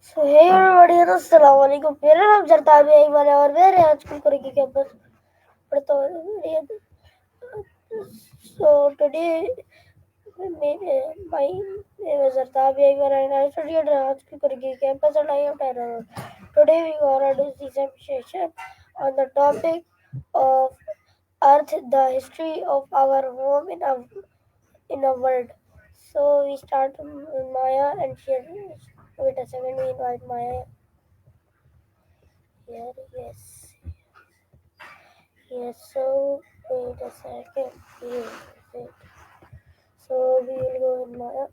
So hey everybody, assalamu alaikum. मेरा नाम Zartab-AIWala और मैं आजकल करेंगे कैंपस पढ़ता हूँ. So today my name is Zartab-AIWala and I study at आजकल करेंगे campus and I am 10. Today we gonna do the session on the topic of Earth, the history of our home in a world. So we start with Maya and she. Wait a second, we invite Maya. Here, yes. Yes, so wait a second. Here, wait. So we will go in Maya.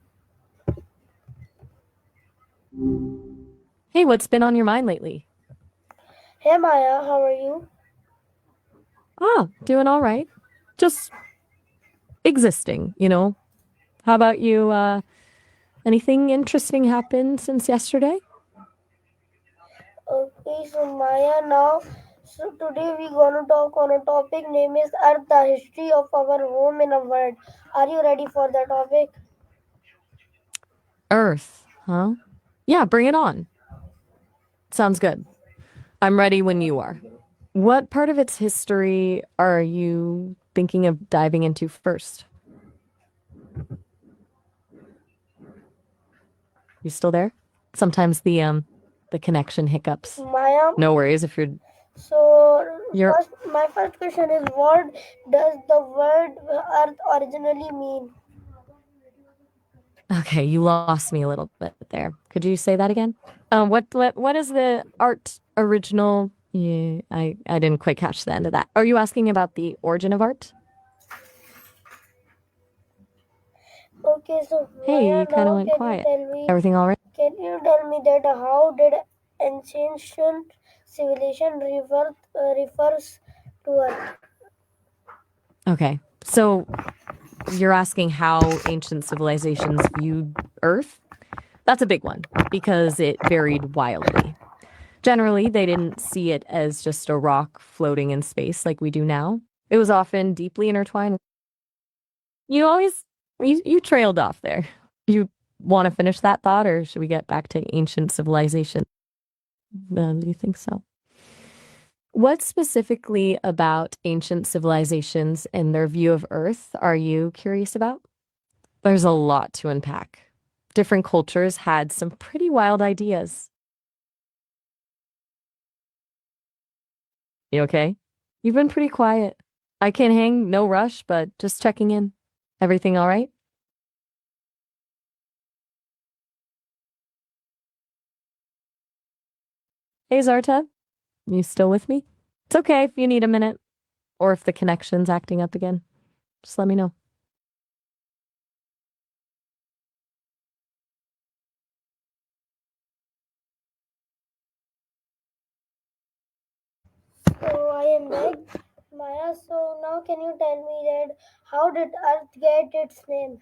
Hey, what's been on your mind lately? Hey Maya, how are you? Doing all right. Just existing, you know. How about you? Anything interesting happened since yesterday? Okay, so Maya now. So today we gonna talk on a topic name is Earth, the history of our home in a world. Are you ready for the topic? Earth, huh? Yeah, bring it on. Sounds good. I'm ready when you are. What part of its history are you thinking of diving into first? You still there? Sometimes the connection hiccups. Maya. No worries if So you're my first question is, what does the word Earth originally mean? Okay, you lost me a little bit there. Could you say that again? What is the art original? Yeah, I didn't quite catch the end of that. Are you asking about the origin of art? Okay, so Hey, Maya, you kind of now went quiet. Everything all right? can you tell me that how did ancient civilization refers to Earth? Okay, so you're asking how ancient civilizations viewed Earth? That's a big one because it varied wildly. Generally, they didn't see it as just a rock floating in space like we do now. It was often deeply intertwined. You always you trailed off there. You want to finish that thought, or should we get back to ancient civilization? Do you think so? What specifically about ancient civilizations and their view of Earth are you curious about? There's a lot to unpack. Different cultures had some pretty wild ideas. You okay? You've been pretty quiet. I can't hang, no rush, but just checking in. Everything all right? Hey, Zartab, you still with me? It's okay if you need a minute, or if the connection's acting up again. Just let me know. So I am back, Maya. So now can you tell me that how did Earth get its name?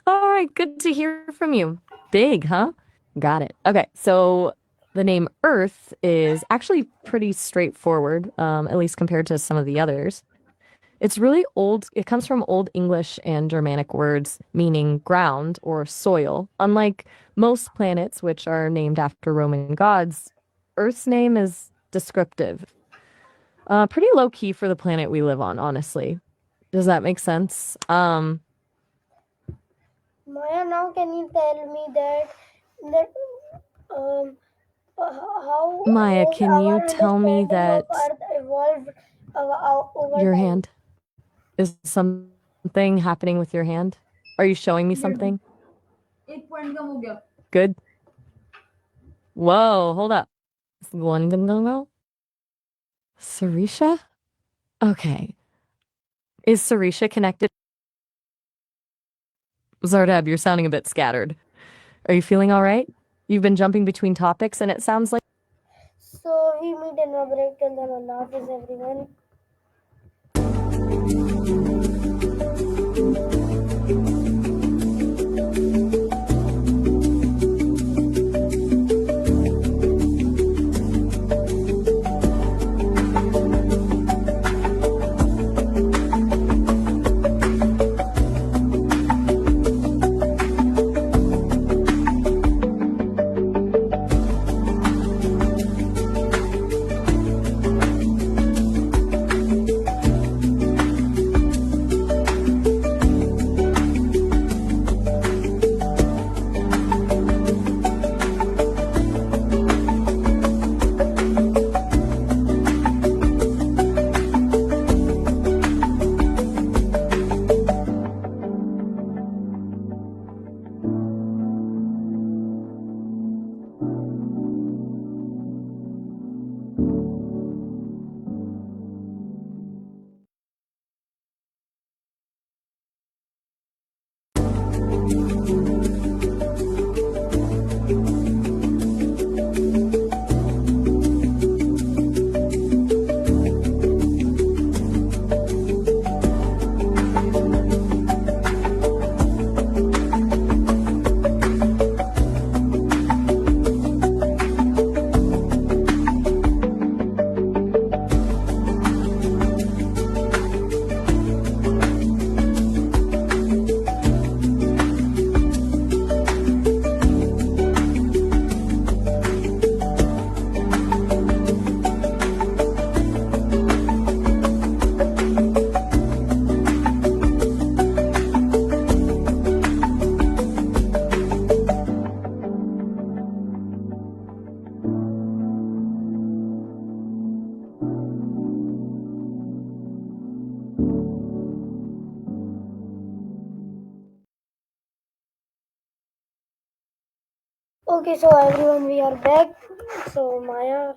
All right, good to hear from you. Big, huh? Got it. Okay, so the name Earth is actually pretty straightforward, at least compared to some of the others. It's really old. It comes from Old English and Germanic words meaning ground or soil. Unlike most planets, which are named after Roman gods, Earth's name is descriptive. Pretty low key for the planet we live on, honestly. Does that make sense? Maya, now can you tell me that um how Maya, has can you our tell me understanding of that Earth evolved over your time? hand is something happening with your hand? Are you showing me something? Good. Whoa, hold up. One go. Sarisha? Okay. Is Sarisha connected? Zardab, you're sounding a bit scattered. Are you feeling all right? You've been jumping between topics and it sounds like. So we meet in a break and then Allah Hafiz everyone. Okay, so everyone, we are back. So Maya.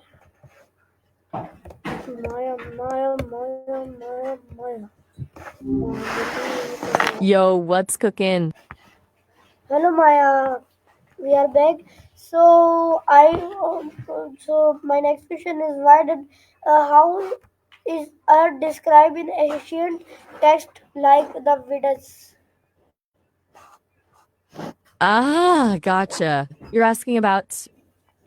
Yo, what's cooking? Hello, Maya. We are back. So so my next question is how is Earth described in ancient text like the Vedas? Ah, gotcha. You're asking about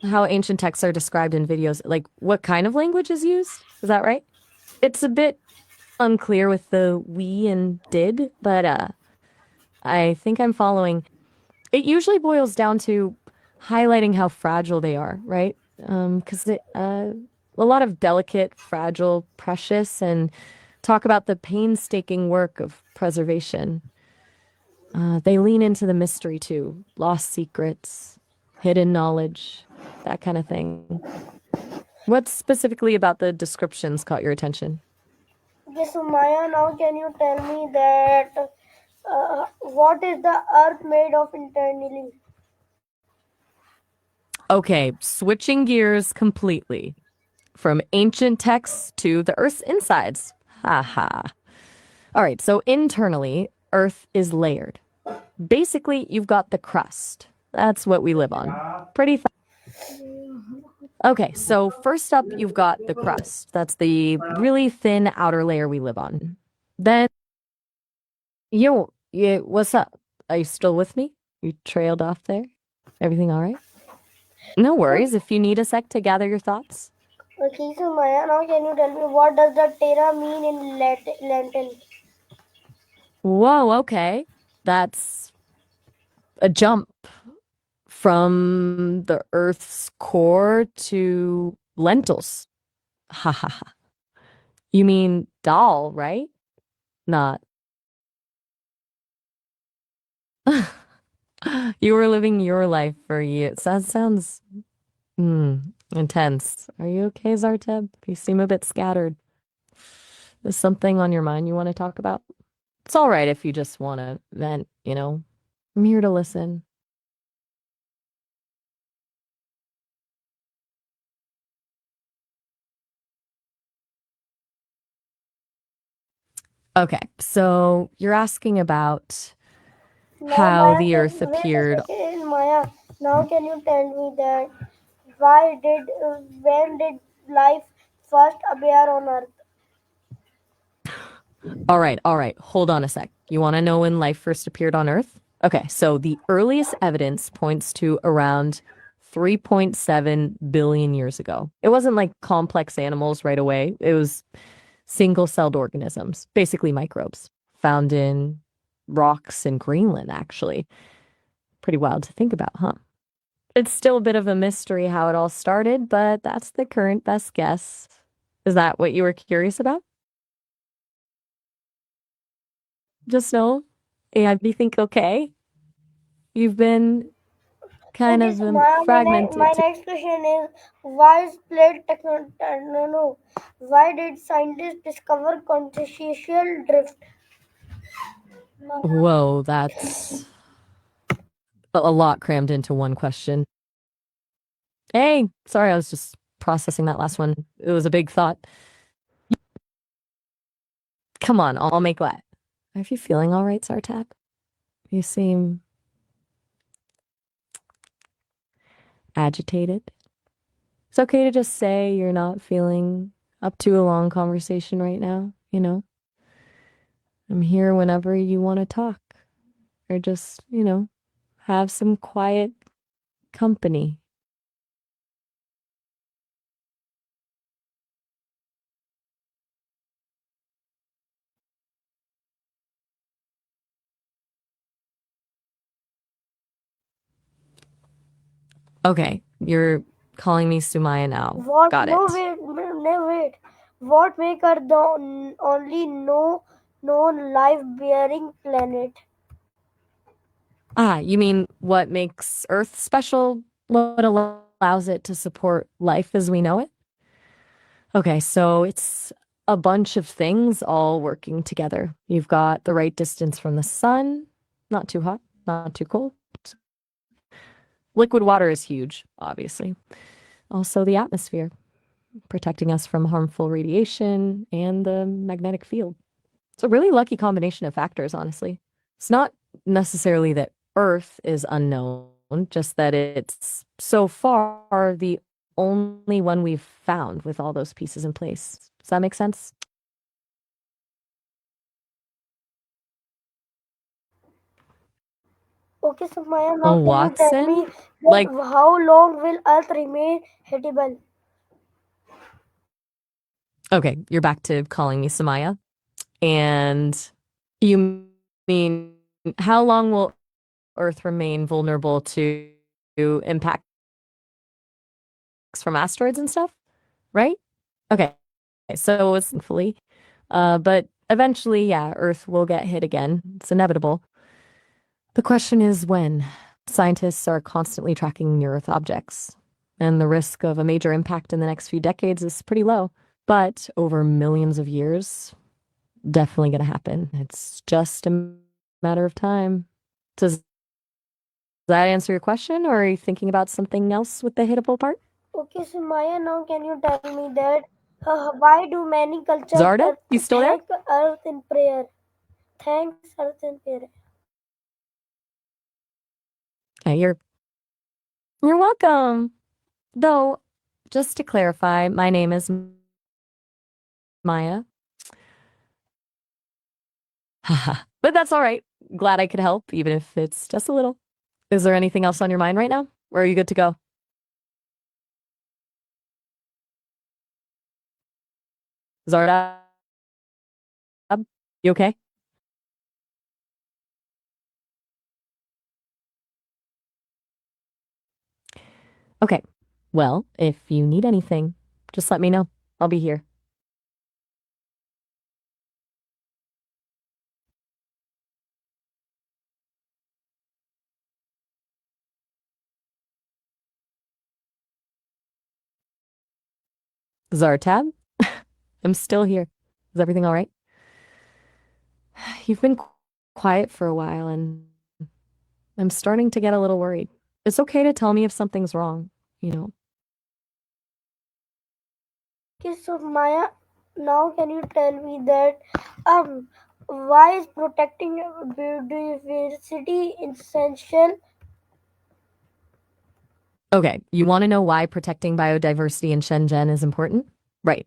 how ancient texts are described in videos, like what kind of language is used? Is that right? It's a bit unclear with the we and did, but I think I'm following. It usually boils down to highlighting how fragile they are, right? Because a lot of delicate, fragile, precious, and talk about the painstaking work of preservation. They lean into the mystery too, lost secrets, hidden knowledge, that kind of thing. What specifically about the descriptions caught your attention? Okay, so Maya, now can you tell me that what is the Earth made of internally? Okay, switching gears completely from ancient texts to the Earth's insides. Ha ha. All right, so internally, Earth is layered. Basically, you've got the crust. That's what we live on. Pretty. Okay, so first up, you've got the crust. That's the really thin outer layer we live on. Then, what's up? Are you still with me? You trailed off there? Everything all right? No worries if you need a sec to gather your thoughts. Okay, so Maya, now can you tell me what does the terra mean in Latin? Whoa, okay. That's a jump from the Earth's core to lentils. Ha ha ha. You mean doll, right? Not. You were living your life for years. That sounds intense. Are you okay, Zartab? You seem a bit scattered. Is something on your mind you want to talk about? It's all right if you just want to vent, you know? I'm here to listen. Okay, so you're asking about Now, how Maya, the Earth wait a appeared. second, Maya. Now, can you tell me that when did life first appear on Earth? All right, hold on a sec. You want to know when life first appeared on Earth? Okay, so the earliest evidence points to around 3.7 billion years ago. It wasn't like complex animals right away. It was single-celled organisms, basically microbes, found in rocks in Greenland, actually. Pretty wild to think about, huh? It's still a bit of a mystery how it all started, but that's the current best guess. Is that what you were curious about? Just know, yeah, you think okay? You've been kind Okay, of so Maya, my fragmented too. next question is why split techno? No. Why did scientists discover consciousness drift? Whoa, that's a lot crammed into one question. Hey, sorry, I was just processing that last one. It was a big thought. Come on, I'll make what? Are you feeling all right, Sartak? You seem agitated. It's okay to just say you're not feeling up to a long conversation right now, you know? I'm here whenever you want to talk or just, have some quiet company. Okay, you're calling me Sumaya now. What? Got No, it. wait, no, wait. What make her the only no known life-bearing planet? Ah, you mean what makes Earth special? What allows it to support life as we know it? Okay, so it's a bunch of things all working together. You've got the right distance from the sun, not too hot, not too cold. Liquid water is huge, obviously. Also, the atmosphere, protecting us from harmful radiation and the magnetic field. It's a really lucky combination of factors, honestly. It's not necessarily that Earth is unknown, just that it's so far the only one we've found with all those pieces in place. Does that make sense? Okay, so Maya, now Oh, can you tell me Watson? Like, that how long will Earth remain habitable? okay, you're back to calling me Samaya. And you mean how long will Earth remain vulnerable to impacts from asteroids and stuff? Right? Okay. So it's thankfully. But eventually, yeah, Earth will get hit again. It's inevitable. The question is when. Scientists are constantly tracking near Earth objects, and the risk of a major impact in the next few decades is pretty low. But over millions of years, definitely going to happen. It's just a matter of time. Does that answer your question, or are you thinking about something else with the hittable part? Okay, so Maya, now can you tell me that why do many cultures Zarda, you still there? thank Earth in prayer? Thanks Earth in prayer. Hey, you're welcome. Though, just to clarify, my name is Maya. But that's all right. Glad I could help, even if it's just a little. Is there anything else on your mind right now? Or are you good to go? Zarda, you okay? Okay. Well, if you need anything, just let me know. I'll be here. Zartab, I'm still here. Is everything all right? You've been quiet for a while, and I'm starting to get a little worried. It's okay to tell me if something's wrong, you know. Okay, so Maya, now can you tell me that why is protecting biodiversity essential? Okay, you want to know why protecting biodiversity in Shenzhen is important? Right.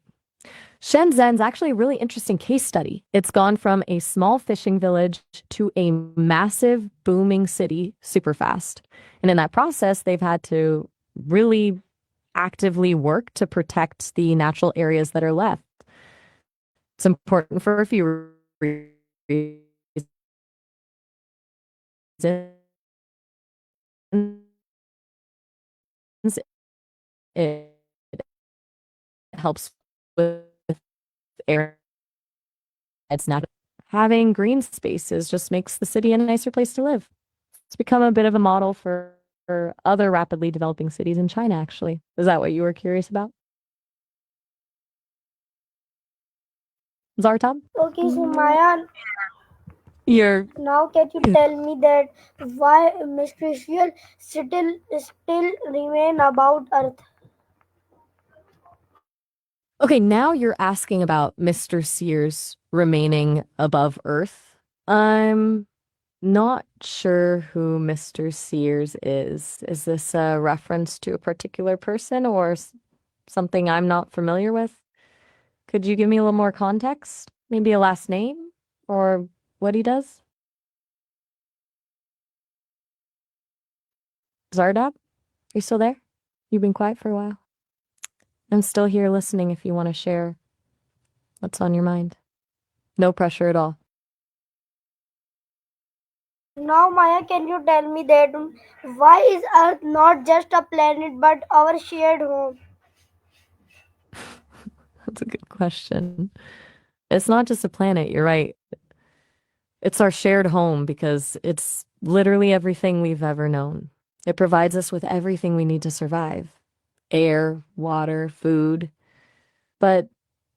Shenzhen's actually a really interesting case study. It's gone from a small fishing village to a massive, booming city super fast. And in that process, they've had to really actively work to protect the natural areas that are left. It's important for a few reasons. It helps with air. It's not having green spaces just makes the city a nicer place to live. It's become a bit of a model for other rapidly developing cities in China, actually. Is that what you were curious about? Zartab? Okay, so Maya, You're now can you tell me that why mysterious still remain about Earth? okay, now you're asking about Mr. Sears remaining above Earth. I'm not sure who Mr. Sears is. Is this a reference to a particular person or something I'm not familiar with? Could you give me a little more context? Maybe a last name or what he does? Zardab? Are you still there? You've been quiet for a while. I'm still here listening if you want to share what's on your mind. No pressure at all. Now, Maya, can you tell me that why is Earth not just a planet but our shared home? That's a good question. It's not just a planet, you're right. It's our shared home because it's literally everything we've ever known. It provides us with everything we need to survive: air, water, food. But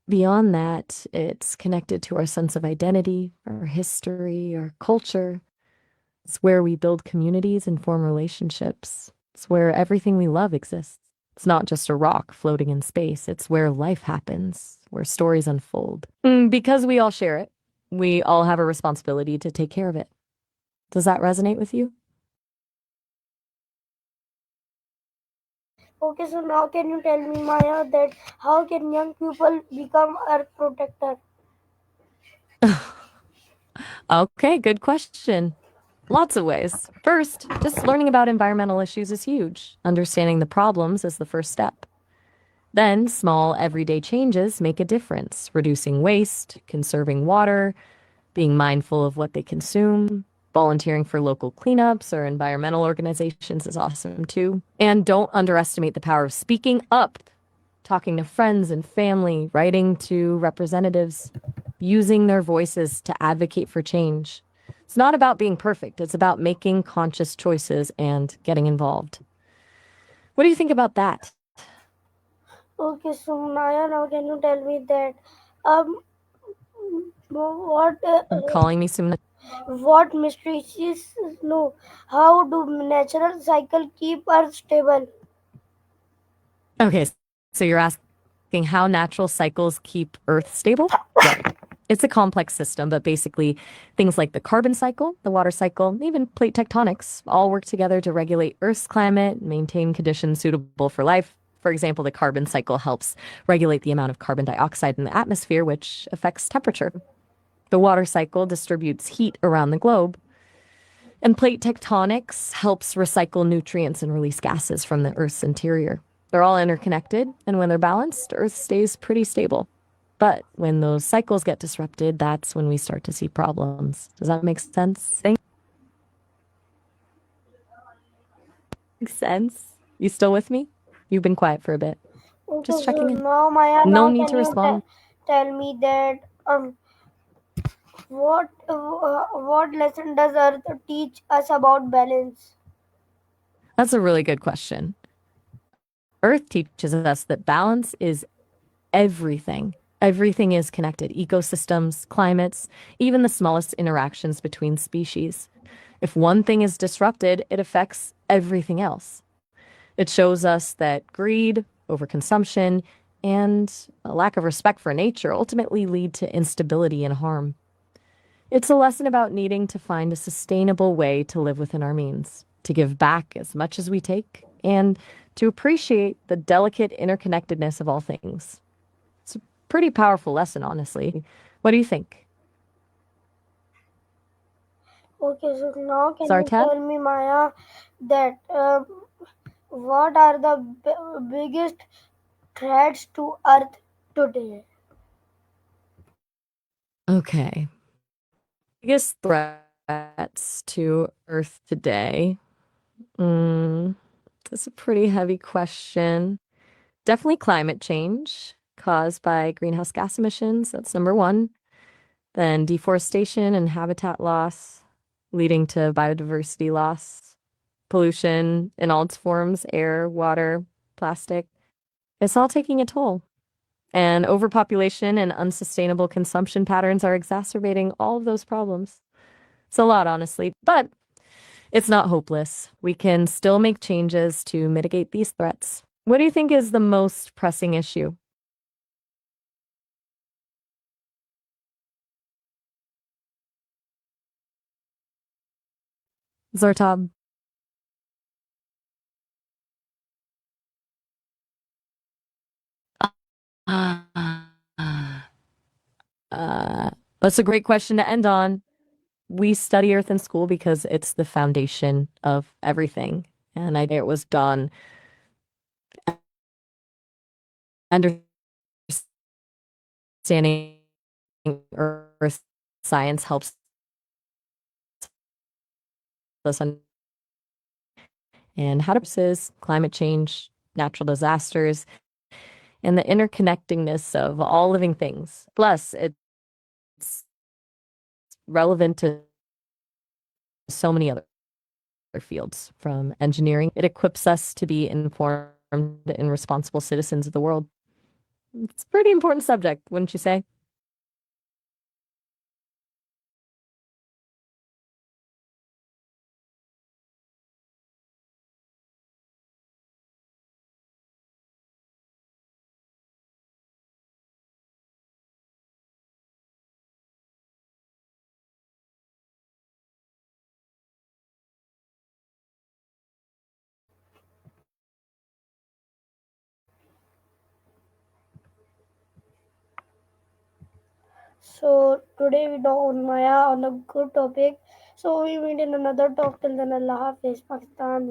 beyond that, it's connected to our sense of identity, our history, our culture. It's where we build communities and form relationships. It's where everything we love exists. It's not just a rock floating in space. It's where life happens, where stories unfold. Because we all share it, we all have a responsibility to take care of it. Does that resonate with you? Okay, so now can you tell me, Maya, that how can young people become earth protector? Okay, good question. Lots of ways. First, just learning about environmental issues is huge. Understanding the problems is the first step. Then, small everyday changes make a difference, reducing waste, conserving water, being mindful of what they consume. Volunteering for local cleanups or environmental organizations is awesome too. And don't underestimate the power of speaking up, talking to friends and family, writing to representatives, using their voices to advocate for change. It's not about being perfect, it's about making conscious choices and getting involved. What do you think about that? Okay, so Maya, now can you tell me that um what uh, Calling me soon. what mysteries no how do natural cycle keep earth stable? Okay, so you're asking how natural cycles keep Earth stable? Right. It's a complex system, but basically things like the carbon cycle, the water cycle, even plate tectonics all work together to regulate Earth's climate, maintain conditions suitable for life. For example, the carbon cycle helps regulate the amount of carbon dioxide in the atmosphere, which affects temperature. The water cycle distributes heat around the globe. And plate tectonics helps recycle nutrients and release gases from the Earth's interior. They're all interconnected, and when they're balanced, Earth stays pretty stable. But when those cycles get disrupted, that's when we start to see problems. Does that make sense? Makes sense. You still with me? You've been quiet for a bit. Okay, Just so checking in. now Maya, No now need can to you respond. tell me that what lesson does earth teach us about balance? That's a really good question. Earth teaches us that balance is everything. Everything is connected ecosystems, climates, even the smallest interactions between species. If one thing is disrupted, it affects everything else. It shows us that greed, overconsumption, and a lack of respect for nature ultimately lead to instability and harm. It's a lesson about needing to find a sustainable way to live within our means, to give back as much as we take, and to appreciate the delicate interconnectedness of all things. It's a pretty powerful lesson, honestly. What do you think? Okay, so now can you Zartab? tell me, Maya, that what are the biggest threats to earth today? Okay. Biggest threats to Earth today? Mm, that's a pretty heavy question. Definitely climate change caused by greenhouse gas emissions. That's number one. Then deforestation and habitat loss, leading to biodiversity loss, pollution in all its forms, air, water, plastic. It's all taking a toll. And overpopulation and unsustainable consumption patterns are exacerbating all of those problems. It's a lot, honestly, but it's not hopeless. We can still make changes to mitigate these threats. What do you think is the most pressing issue? Zartab? Uh, that's a great question to end on. We study Earth in school because it's the foundation of everything. And it was done. Understanding Earth science helps us and how to climate change, natural disasters, and the interconnectedness of all living things. Plus, it's relevant to so many other fields from engineering. It equips us to be informed and responsible citizens of the world. It's a pretty important subject, wouldn't you say? So today we talk on Maya on a good topic. So we meet in another talk till then. Allah Hafiz, Pakistan.